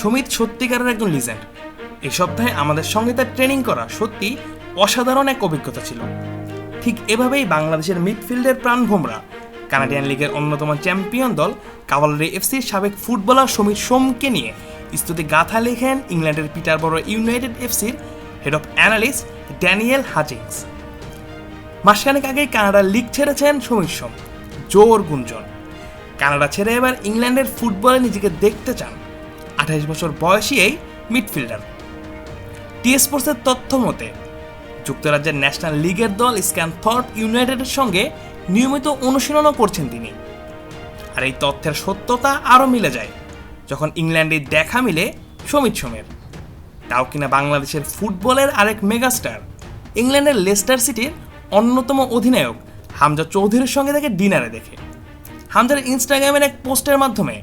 সুমিত সত্যিকারের একজন লিজেন্ড। এই সপ্তাহে আমাদের সঙ্গে তার ট্রেনিং করা সত্যি অসাধারণ এক অভিজ্ঞতা ছিল। ঠিক এভাবেই বাংলাদেশের মিডফিল্ডের প্রাণভোমরা কানাডিয়ান লিগের অন্যতম চ্যাম্পিয়ন দল কাভালরি এফসির সাবেক ফুটবলার সমীর সোমকে নিয়ে স্তুতি গাথা লেখেন ইংল্যান্ডের পিটারবরো ইউনাইটেড এফসির head of analyst Daniel Hutchings. মাসখানেক আগেই কানাডার লিগ ছেড়েছেন সমীর সোম। জোর গুঞ্জন কানাডা ছেড়ে এবার ইংল্যান্ডের ফুটবলে নিজেকে দেখতে চান 28 বছর বয়সী এই মিডফিল্ডার। টি স্পোর্টসের তথ্য মতে যুক্তরাজ্যের ন্যাশনাল লিগের দল স্ক্যানথর্প ইউনাইটেডের সঙ্গে নিয়মিত অনুশীলনও করছেন তিনি। আর এই তথ্যের সত্যতা আরও মিলে যায় যখন ইংল্যান্ডে দেখা মিলে সমীর সোমের। তাও কিনা বাংলাদেশের ফুটবলের আরেক মেগাস্টার ইংল্যান্ডের লেস্টার সিটির অন্যতম অধিনায়ক হামজা চৌধুরীর সঙ্গে তাকে ডিনারে দেখে। হামজার ইনস্টাগ্রামের এক পোস্টের মাধ্যমে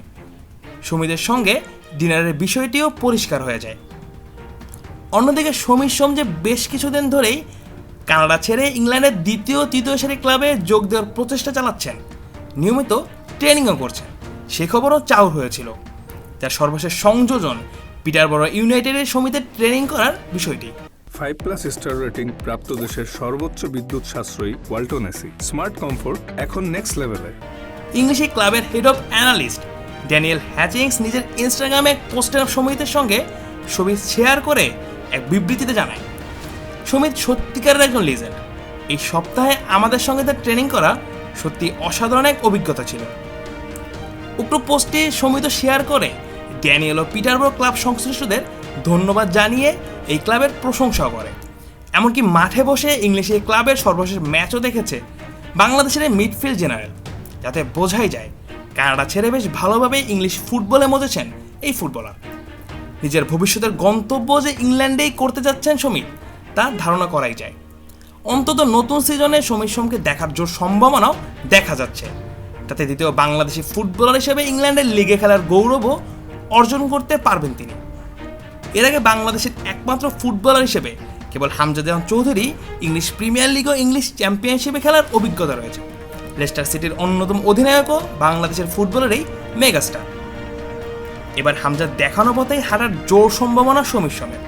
সমীরের সঙ্গে ডিনারের বিষয়টিও পরিষ্কার হয়ে যায়। অন্যদিকে সমীর সোম যে বেশ কিছুদিন ধরেই কানাডা ছেড়ে ইংল্যান্ডের দ্বিতীয় তৃতীয় সারি ক্লাবে যোগ দেওয়ার প্রচেষ্টা চালাচ্ছেন, নিয়মিত ট্রেনিংও করছেন, সে খবরও চাউর হয়েছিল। তার সর্বশেষ সংযোজন পিটারবরো ইউনাইটেডের সমিতির ট্রেনিং করার বিষয়টি। 5+ স্টার রেটিং প্রাপ্ত দেশের সর্বোচ্চ বিদ্যুৎ সাশ্রয়ী ওয়ালটন এসি স্মার্ট কমফোর্ট এখন নেক্সট লেভেলে। ইংলিশে ক্লাবের হেড অফ অ্যানালিস্ট ড্যানিয়েল হ্যাচিংস নিজের ইনস্টাগ্রামে এক পোস্টের সমিতির সঙ্গে ছবি শেয়ার করে এক বিবৃতিতে জানায়, সুমিত সত্যিকারের একজন লিজেন্ড। এই সপ্তাহে আমাদের সঙ্গে তার ট্রেনিং করা সত্যি অসাধারণ এক অভিজ্ঞতা ছিল। উক্ত পোস্টে সমিত শেয়ার করে ড্যানিয়েল ও পিটারবরো ক্লাব সংশ্লিষ্টদের ধন্যবাদ জানিয়ে এই ক্লাবের প্রশংসাও করে। এমনকি মাঠে বসে ইংলিশে এই ক্লাবের সর্বশেষ ম্যাচও দেখেছে বাংলাদেশের এই মিডফিল্ড জেনারেল, যাতে বোঝাই যায় কানাডা ছেড়ে বেশ ভালোভাবে ইংলিশ ফুটবলে মজেছেন এই ফুটবলার। নিজের ভবিষ্যতের গন্তব্য যে ইংল্যান্ডেই করতে যাচ্ছেন সমীর, তা ধারণা করাই যায়। অন্তত নতুন সিজনে সমীর সোমকে দেখার জোর সম্ভাবনাও দেখা যাচ্ছে। তাতে দ্বিতীয় বাংলাদেশি ফুটবলার হিসেবে ইংল্যান্ডের লিগে খেলার গৌরবও অর্জন করতে পারবেন তিনি। এর আগে বাংলাদেশের একমাত্র ফুটবলার হিসেবে কেবল হামজা দেওয়ান চৌধুরী ইংলিশ প্রিমিয়ার লিগ ও ইংলিশ চ্যাম্পিয়নশিপে খেলার অভিজ্ঞতা রয়েছে। লেস্টার সিটির অন্যতম অধিনায়কও বাংলাদেশের ফুটবলেরই মেগাস্টার। এবার হামজার দেখানো পথেই হারার জোর সম্ভাবনা সমীর সোমের।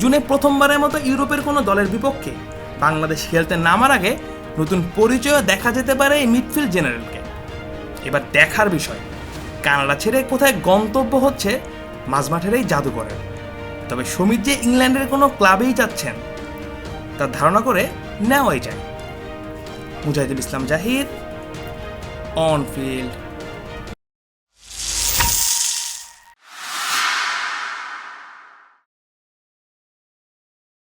জুনে প্রথমবারের মতো ইউরোপের কোনো দলের বিপক্ষে বাংলাদেশ খেলতে নামার আগে নতুন পরিচয় দেখা যেতে পারে এই মিডফিল্ড জেনারেলকে। এবার দেখার বিষয় কানাডা ছেড়ে কোথায় গন্তব্য হচ্ছে মাঝমাঠের এই জাদুঘরের। তবে সমীর যে ইংল্যান্ডের কোনো ক্লাবেই যাচ্ছেন তার ধারণা করে নেওয়াই যায়। Mujahidul Islam Zahid, on field.